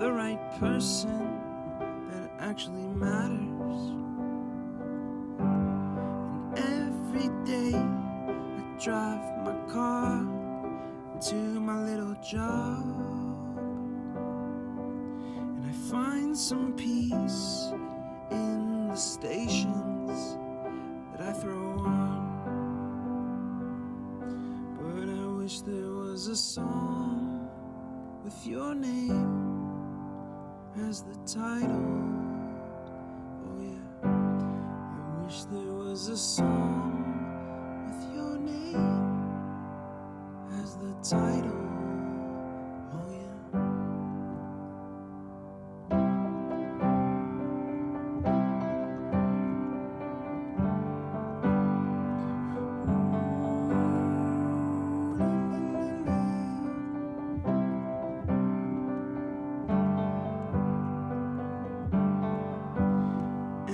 the right person that actually matters. And every day I drive my car to my little job, and I find some peace in the stations that I throw on. But I wish there was a song with your name as the title. Oh yeah, I wish there was a song with your name as the title. Oh yeah.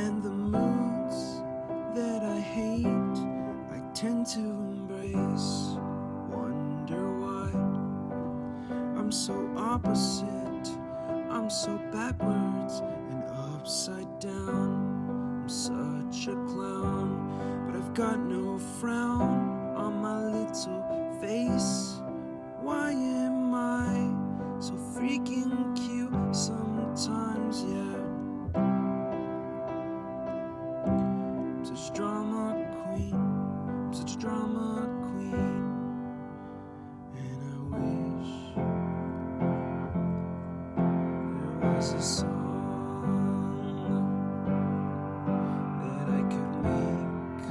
And the moods that I hate, I tend to embrace. Wonder why I'm so opposite, I'm so backwards and upside down. I'm such a clown, but I've got no frown on my little face. Why am I so freaking cute sometimes, yeah? I'm such a drama queen, I'm such a drama queen. And I wish there was a song that I could make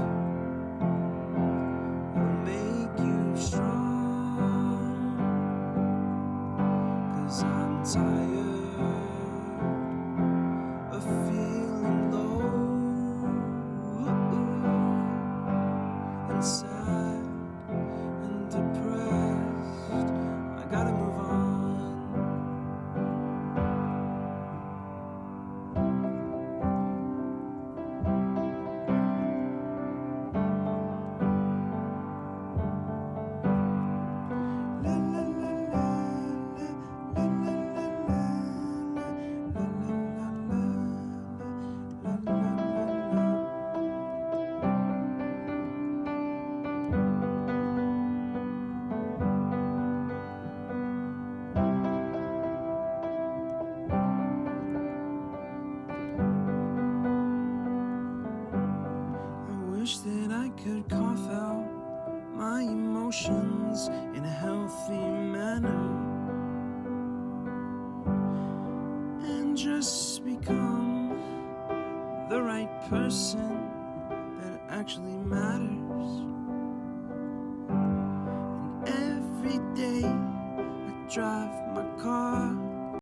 that'll make you strong. 'Cause I'm tired of feeling low and sad and depressed. I gotta move on. La la la la la la la la la la la la la. I wish that I could cough out my emotions in a healthy manner and just become the right person that actually matters. And every day I drive